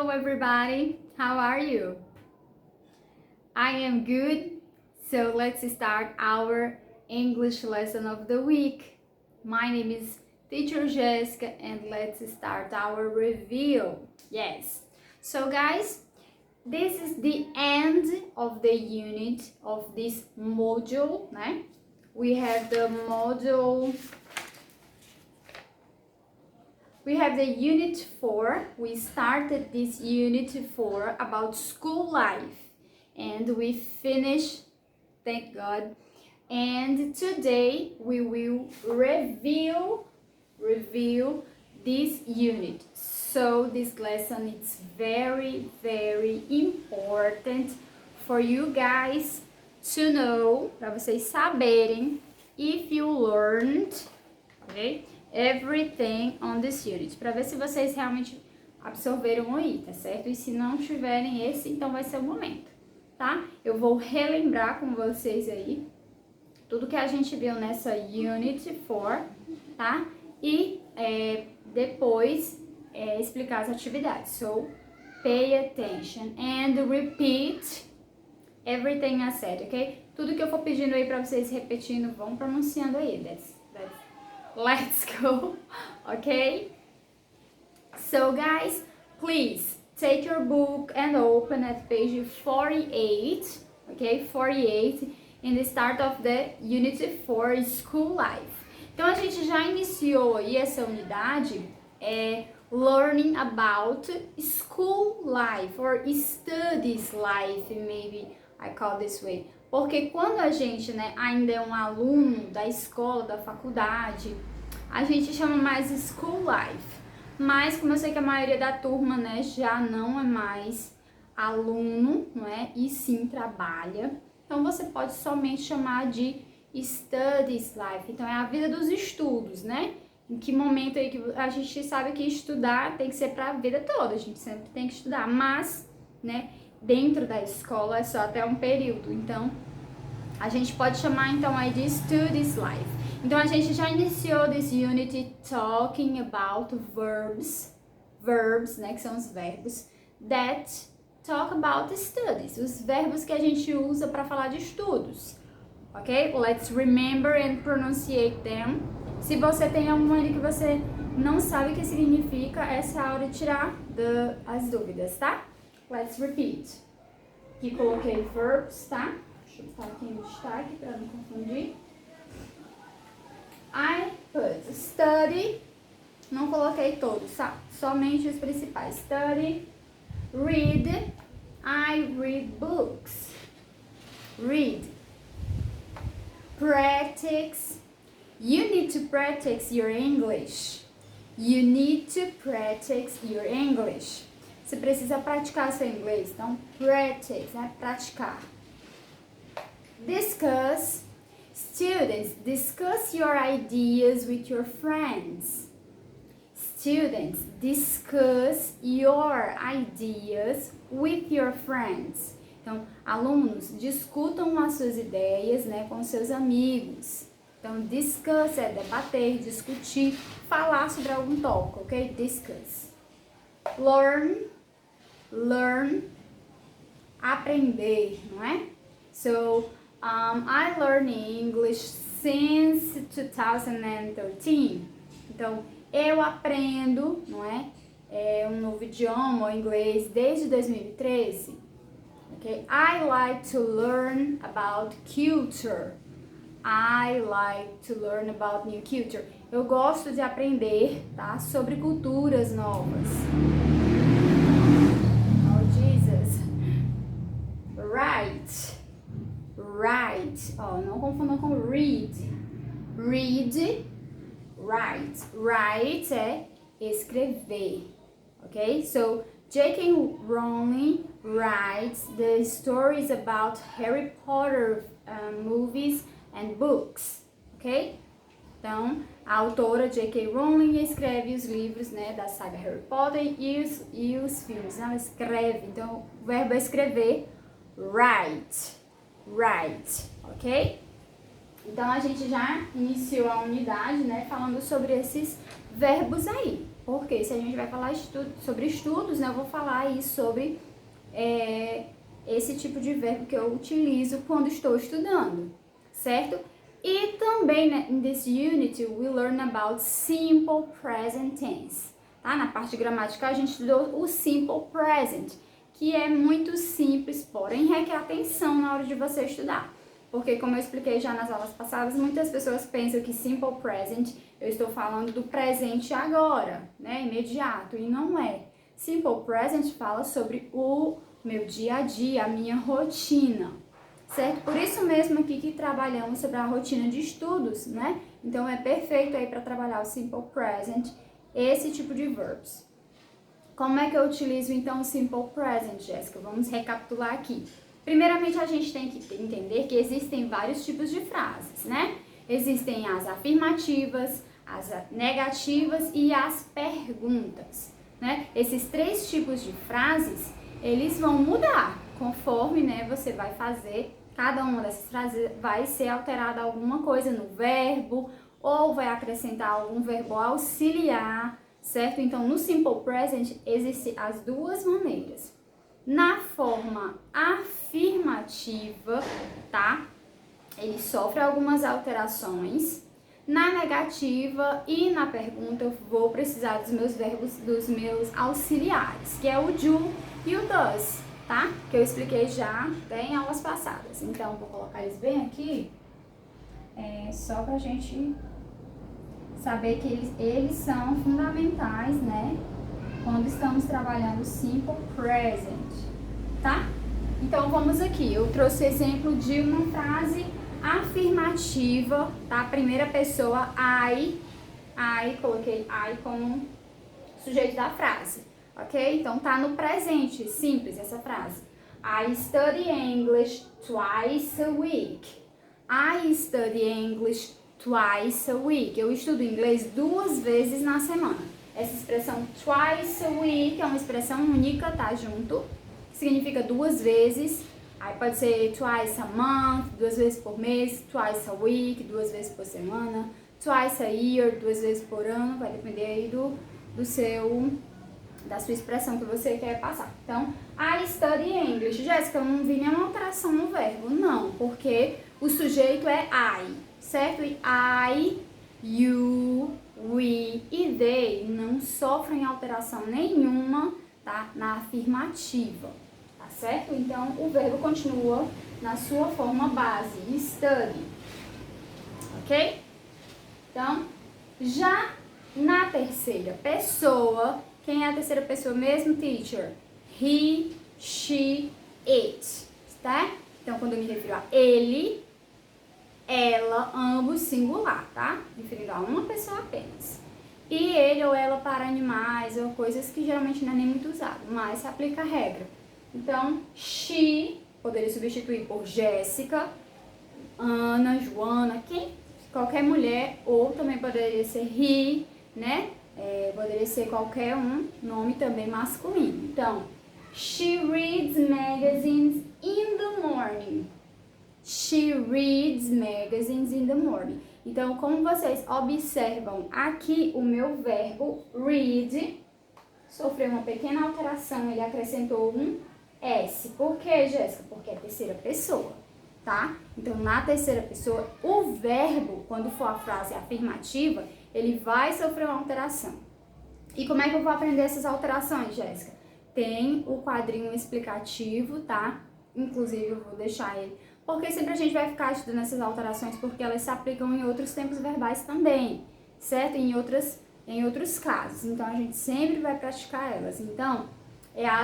Hello everybody, how are you? I am good, so let's start our English lesson of the week. My name is Teacher Jessica and let's start our review. Yes, so guys, this is the end of the unit of this module, né? We have the module. We have the unit 4. We started this unit 4 about school life and we finished, thank God. And today we will review this unit. So this lesson is very important for you guys to know, para vocês saberem if you learned, okay? Everything on this unit, para ver se vocês realmente absorveram aí, tá certo? E se não tiverem esse, então vai ser o momento, tá? Eu vou relembrar com vocês aí tudo que a gente viu nessa Unit 4, tá? E depois explicar as atividades. So, pay attention and repeat everything I said, ok? Tudo que eu for pedindo aí pra vocês repetindo, vão pronunciando aí. Let's go, okay? So guys, please take your book and open at page 48, okay? 48 in the start of the Unit 4 School Life. Então a gente já iniciou aí essa unidade learning about school life or studies life, maybe I call this way. Porque quando a gente, ainda é um aluno da escola, da faculdade, a gente chama mais school life. Mas como eu sei que a maioria da turma, já não é mais aluno, não é? E sim trabalha. Então você pode somente chamar de studies life. Então é a vida dos estudos, né? Em que momento aí que a gente sabe que estudar tem que ser para a vida toda, a gente sempre tem que estudar, mas, dentro da escola é só até um período. Então a gente pode chamar então aí de studies life. Então a gente já iniciou this unit talking about verbs, que são os verbos that talk about studies, os verbos que a gente usa para falar de estudos, ok? Let's remember and pronunciate them. Se você tem alguma que você não sabe o que significa, essa é a hora de tirar as dúvidas, tá? Let's repeat. Aqui coloquei verbs, tá? Deixa eu botar aqui no destaque para não confundir. I put study, não coloquei todos, tá? Somente os principais. Study, read, I read books. Read. Practice, you need to practice your English. You need to practice your English. Você precisa praticar seu inglês, então practice, praticar. Discuss. Students, discuss your ideas with your friends. Students, discuss your ideas with your friends. Então, alunos, discutam as suas ideias, com seus amigos. Então, discuss é debater, discutir, falar sobre algum tópico, ok? Discuss. Learn, aprender, não é? So, I learned English since 2013. Então, eu aprendo, um novo idioma, o inglês, desde 2013. Okay? I like to learn about culture. I like to learn about new culture. Eu gosto de aprender, tá? Sobre culturas novas. Oh, Jesus. Write. Oh, não confundam com read. Read, write. Write é escrever. Ok? So, J.K. Rowling writes the stories about Harry Potter movies and books. Ok? Então, a autora J.K. Rowling escreve os livros, da saga Harry Potter e os filmes. Ela escreve. Então, o verbo é escrever. Write, ok? Então a gente já iniciou a unidade, falando sobre esses verbos aí, Porque se a gente vai falar sobre estudos, né, eu vou falar aí sobre esse tipo de verbo que eu utilizo quando estou estudando, certo? E também, né, in this unit, we learn about simple present tense. Tá? Na parte gramatical, a gente estudou o simple present, que é muito simples, porém requer atenção na hora de você estudar. Porque, como eu expliquei já nas aulas passadas, muitas pessoas pensam que simple present, eu estou falando do presente agora, né, imediato, e não é. Simple present fala sobre o meu dia a dia, a minha rotina, certo? Por isso mesmo aqui que trabalhamos sobre a rotina de estudos, né? Então é perfeito aí para trabalhar o simple present, esse tipo de verbs. Como é que eu utilizo então o simple present, Jéssica? Vamos recapitular aqui. Primeiramente, a gente tem que entender que existem vários tipos de frases, né? Existem as afirmativas, as negativas e as perguntas, né? Esses três tipos de frases, eles vão mudar conforme, né, você vai fazer. Cada uma dessas frases vai ser alterada alguma coisa no verbo ou vai acrescentar algum verbo auxiliar, certo? Então, no simple present, existem as duas maneiras. Na forma afirmativa, tá? Ele sofre algumas alterações. Na negativa e na pergunta, eu vou precisar dos meus verbos, dos meus auxiliares, que é o do e o does, tá? Que eu expliquei já em aulas passadas. Então, vou colocar eles bem aqui, só pra gente saber que eles são fundamentais, né? Quando estamos trabalhando simple present, tá? Então, vamos aqui. Eu trouxe exemplo de uma frase afirmativa, tá? Primeira pessoa, coloquei I como sujeito da frase, ok? Então, tá no presente, simples essa frase. I study English twice a week. I study English twice a week. Eu estudo inglês 2 vezes na semana. Essa expressão twice a week é uma expressão única, tá? Junto. Significa 2 vezes. Aí pode ser twice a month, 2 vezes por mês, twice a week, 2 vezes por semana, twice a year, 2 vezes por ano, vai depender aí da sua expressão que você quer passar. Então, I study English. Jéssica, eu não vi nenhuma alteração no verbo. Não, porque o sujeito é I, certo? E I, you, we e they não sofrem alteração nenhuma, tá? Na afirmativa, tá certo? Então, o verbo continua na sua forma base, study, ok? Então, já na terceira pessoa, quem é a terceira pessoa mesmo, teacher? He, she, it, tá? Então, quando eu me refiro a ele, ela, ambos singular, tá? Referindo a uma pessoa apenas. E ele ou ela para animais ou coisas que geralmente não é nem muito usado, mas se aplica a regra. Então, she poderia substituir por Jéssica, Ana, Joana, qualquer mulher, ou também poderia ser he, né? Poderia ser qualquer um nome também masculino. Então, she reads magazines in the morning. She reads magazines in the morning. Então, como vocês observam aqui, o meu verbo read sofreu uma pequena alteração, ele acrescentou um S. Por quê, Jéssica? Porque é terceira pessoa, tá? Então, na terceira pessoa, o verbo, quando for a frase afirmativa, ele vai sofrer uma alteração. E como é que eu vou aprender essas alterações, Jéssica? Tem o quadrinho explicativo, tá? Inclusive, eu vou deixar ele, porque sempre a gente vai ficar estudando essas alterações, porque elas se aplicam em outros tempos verbais também, certo? Em outros casos. Então, a gente sempre vai praticar elas. Então,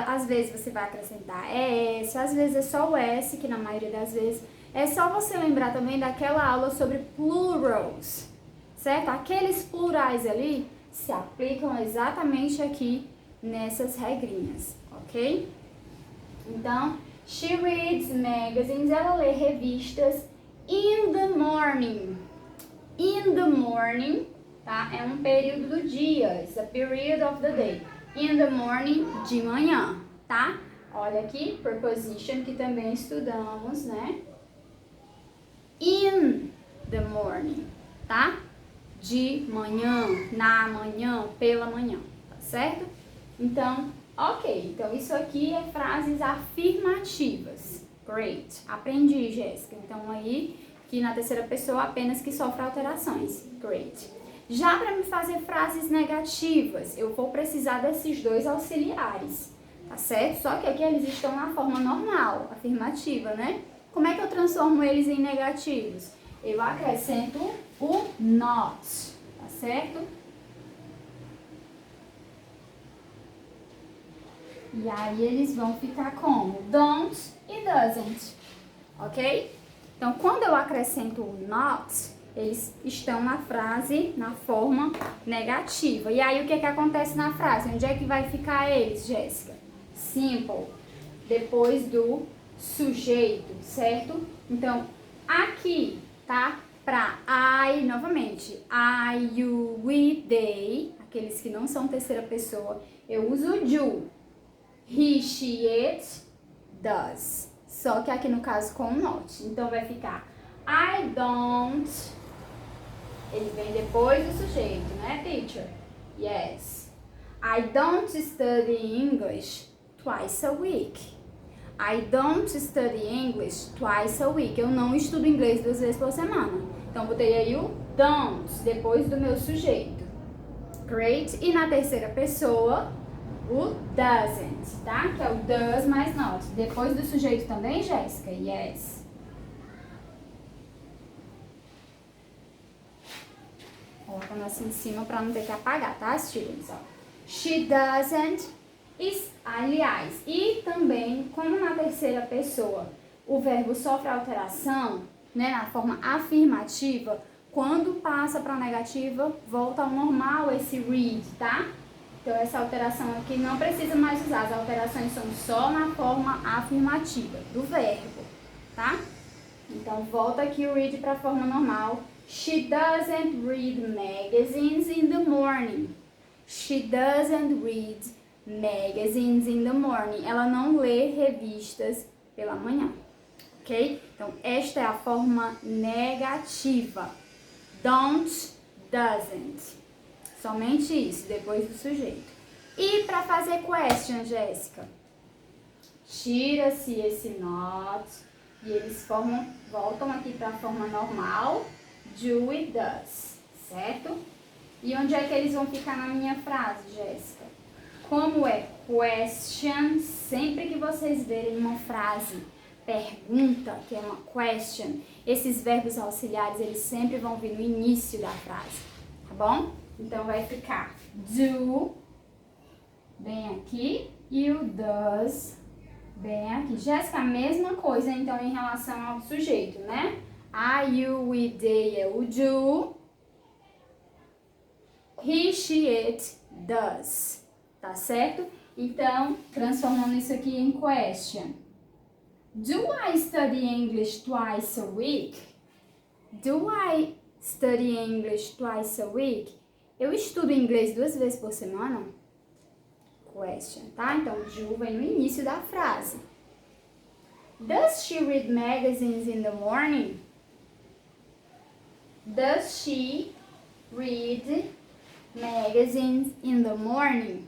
às vezes você vai acrescentar S, às vezes é só o S, que na maioria das vezes é só você lembrar também daquela aula sobre plurals, certo? Aqueles plurais ali se aplicam exatamente aqui nessas regrinhas, ok? Então, she reads magazines, ela lê revistas in the morning. In the morning, tá? É um período do dia, it's a period of the day. In the morning, de manhã, tá? Olha aqui, preposition, que também estudamos, né? In the morning, tá? De manhã, na manhã, pela manhã. certo? Então, ok. Então, isso aqui é frases afirmativas. Great. Aprendi, Jéssica. Então, aí, que na terceira pessoa apenas que sofre alterações. Great. Já para me fazer frases negativas, eu vou precisar desses dois auxiliares, tá certo? Só que aqui eles estão na forma normal, afirmativa, né? Como é que eu transformo eles em negativos? Eu acrescento o not, tá certo? E aí eles vão ficar como don't e doesn't, ok? Então, quando eu acrescento o not, eles estão na frase, na forma negativa. E aí, o que que acontece na frase? Onde é que vai ficar eles, Jéssica? Simple, depois do sujeito, certo? Então, aqui, tá? Pra I, novamente, I, you, we, they, aqueles que não são terceira pessoa, eu uso do. He, she, it, does. Só que aqui no caso com not. Então vai ficar I don't. Ele vem depois do sujeito, né, teacher? Yes. I don't study English twice a week. I don't study English twice a week. Eu não estudo inglês 2 vezes por semana. Então botei aí o don't depois do meu sujeito. Great. E na terceira pessoa, o doesn't, tá? Que é o does mais not. Depois do sujeito também, Jéssica? Yes. Colocando assim em cima para não ter que apagar, tá, students? Ó. She doesn't aliás. E também, como na terceira pessoa o verbo sofre alteração, né, na forma afirmativa, quando passa para a negativa, volta ao normal esse read, tá? Então, essa alteração aqui não precisa mais usar. As alterações são só na forma afirmativa do verbo, tá? Então, volta aqui o read para a forma normal. She doesn't read magazines in the morning. She doesn't read magazines in the morning. Ela não lê revistas pela manhã, ok? Então, esta é a forma negativa. Don't, doesn't. Somente isso, depois do sujeito. E para fazer question, Jéssica? Tira-se esse not e eles voltam aqui para a forma normal, do e does, certo? E onde é que eles vão ficar na minha frase, Jéssica? Como é question, sempre que vocês verem uma frase, pergunta, que é uma question, esses verbos auxiliares, eles sempre vão vir no início da frase, tá bom? Então, vai ficar do, bem aqui, e o does, bem aqui. Jéssica, a mesma coisa, então, em relação ao sujeito, né? I, you, we, they é o do. He, she, it, does. Tá certo? Então, transformando isso aqui em question. Do I study English twice a week? Do I study English twice a week? Eu estudo inglês 2 vezes por semana? Question, tá? Então, do vem no início da frase. Does she read magazines in the morning? Does she read magazines in the morning?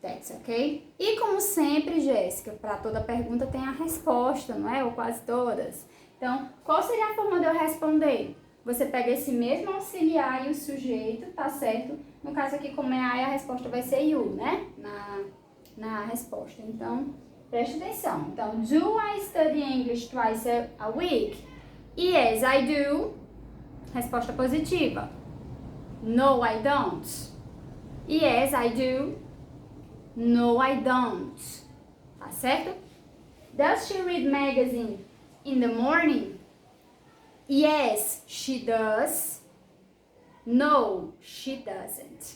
That's okay? E como sempre, Jéssica, para toda pergunta tem a resposta, não é? Ou quase todas. Então, qual seria a forma de eu responder? Você pega esse mesmo auxiliar e o sujeito, tá certo? No caso aqui, como é I, a resposta vai ser you, né? Na resposta. Então, preste atenção. Então, do I study English twice a week? Yes, I do. Resposta positiva. No, I don't. Yes, I do. No, I don't. Tá certo? Does she read magazine in the morning? Yes, she does. No, she doesn't.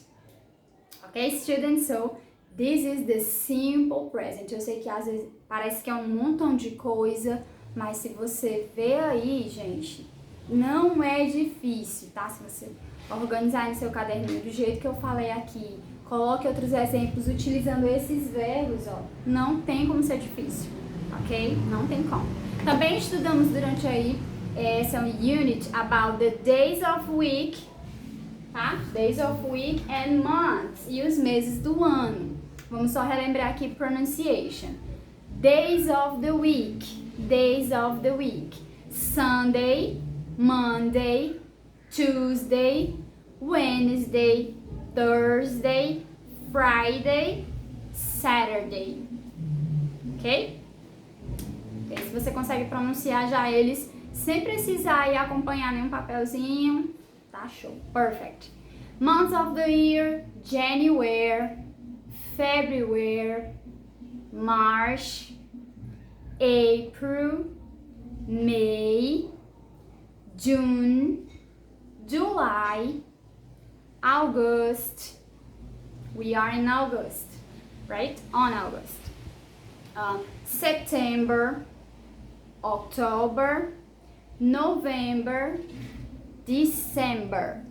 Okay, students? So, this is the simple present. Eu sei que às vezes parece que é um montão de coisa, mas se você ver aí, gente, não é difícil, tá? Se você organizar no seu caderninho do jeito que eu falei aqui, coloque outros exemplos utilizando esses verbos, ó. Não tem como ser difícil, ok? Não tem como. Também estudamos durante aí essa unit about the days of week, tá? Days of week and months, e os meses do ano. Vamos só relembrar aqui pronunciation. Days of the week, days of the week. Sunday, Monday, Tuesday, Wednesday, Thursday, Friday, Saturday. Ok? Se você consegue pronunciar já eles sem precisar ir acompanhar nenhum papelzinho, tá show. Perfect. Months of the year: January, February, March, April, May, June, July, August. We are in August, right? On August. September, October, November, December.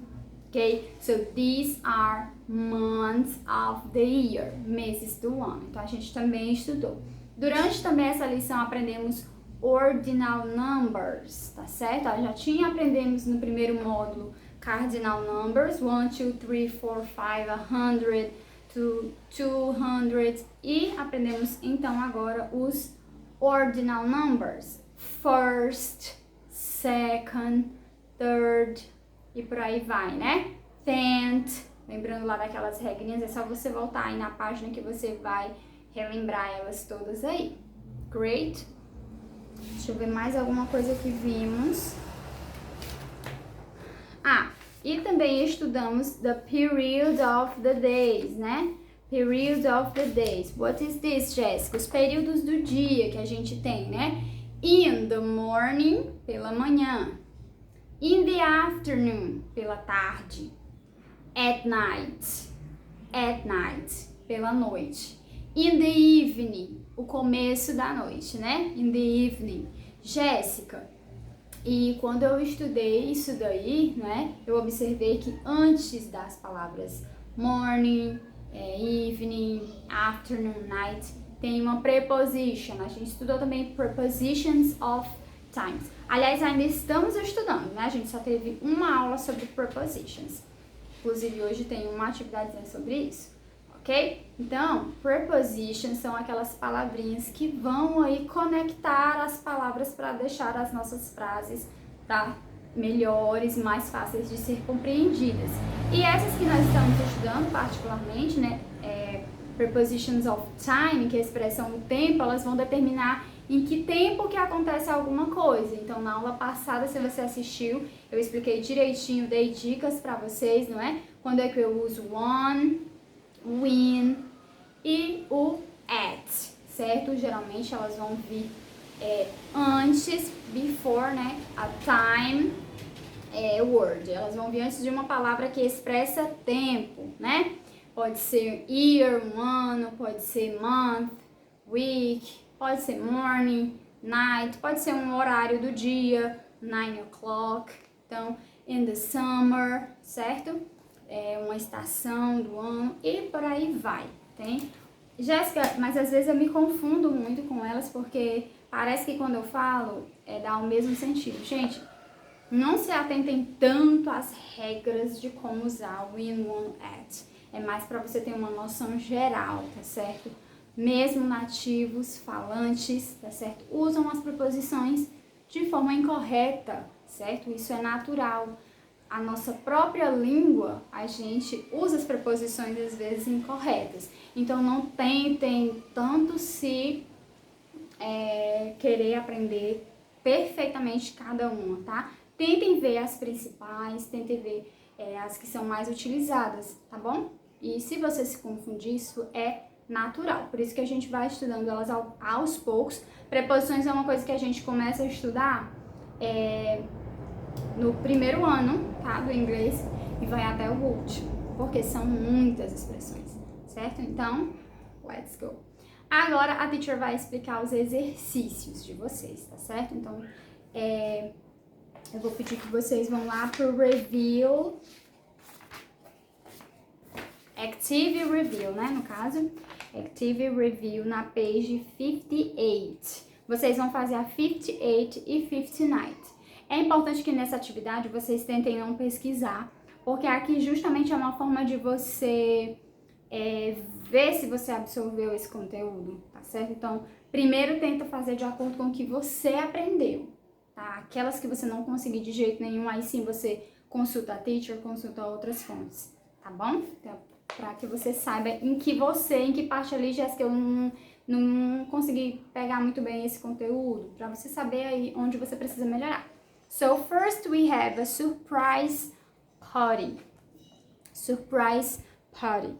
Okay? So these are months of the year, meses do ano. Então a gente também estudou. Durante também essa lição aprendemos ordinal numbers, tá certo? Já aprendemos no primeiro módulo cardinal numbers, 1, 2, 3, 4, 5, 100, to 200, e aprendemos então agora os ordinal numbers, first, second, third e por aí vai, né? Tenth, lembrando lá daquelas regrinhas, é só você voltar aí na página que você vai relembrar elas todas aí. Great. Deixa eu ver mais alguma coisa que vimos. E também estudamos the period of the days, né? Period of the days. What is this, Jéssica? Os períodos do dia que a gente tem, né? In the morning, pela manhã. In the afternoon, pela tarde. At night, pela noite. In the evening, o começo da noite, né? In the evening. Jéssica, e quando eu estudei isso daí, né, eu observei que antes das palavras morning, evening, afternoon, night, tem uma preposition. A gente estudou também prepositions of times. Aliás, ainda estamos estudando, né? A gente só teve uma aula sobre prepositions. Inclusive, hoje tem uma atividade sobre isso, ok? Então, prepositions são aquelas palavrinhas que vão aí conectar as palavras para deixar as nossas frases, tá, melhores, mais fáceis de ser compreendidas. E essas que nós estamos estudando particularmente, né, prepositions of time, que é a expressão do tempo, elas vão determinar em que tempo que acontece alguma coisa. Então, na aula passada, se você assistiu, eu expliquei direitinho, dei dicas para vocês, não é? Quando é que eu uso on, when e o at, certo? Geralmente elas vão vir antes, before, né? A time word. Elas vão vir antes de uma palavra que expressa tempo, né? Pode ser year, um ano, pode ser month, week, pode ser morning, night, pode ser um horário do dia, 9 o'clock. Então, in the summer, certo? Uma estação do ano e por aí vai, tem? Jéssica, mas às vezes eu me confundo muito com elas porque parece que quando eu falo dá o mesmo sentido. Gente, não se atentem tanto às regras de como usar o when, when, at. É mais para você ter uma noção geral, tá certo? Mesmo nativos, falantes, tá certo? Usam as preposições de forma incorreta, certo? Isso é natural. A nossa própria língua, a gente usa as preposições às vezes incorretas. Então, não tentem tanto se querer aprender perfeitamente cada uma, tá? Tentem ver as principais, tentem ver as que são mais utilizadas, tá bom? E se você se confundir, isso é natural. Por isso que a gente vai estudando elas aos poucos. Preposições é uma coisa que a gente começa a estudar no primeiro ano, tá, do inglês, e vai até o último, porque são muitas expressões, certo? Então, let's go. Agora a teacher vai explicar os exercícios de vocês, tá certo? Então, eu vou pedir que vocês vão lá pro review, active review, né, no caso, active review na page 58. Vocês vão fazer a 58 e 59. É importante que nessa atividade vocês tentem não pesquisar porque aqui justamente é uma forma de você ver se você absorveu esse conteúdo, tá certo? Então, primeiro tenta fazer de acordo com o que você aprendeu, tá? Aquelas que você não conseguir de jeito nenhum, aí sim você consulta a teacher, consulta outras fontes, tá bom? Então, para que você saiba em que parte ali, Jéssica, eu não consegui pegar muito bem esse conteúdo, para você saber aí onde você precisa melhorar. So, first we have a surprise party. Surprise party.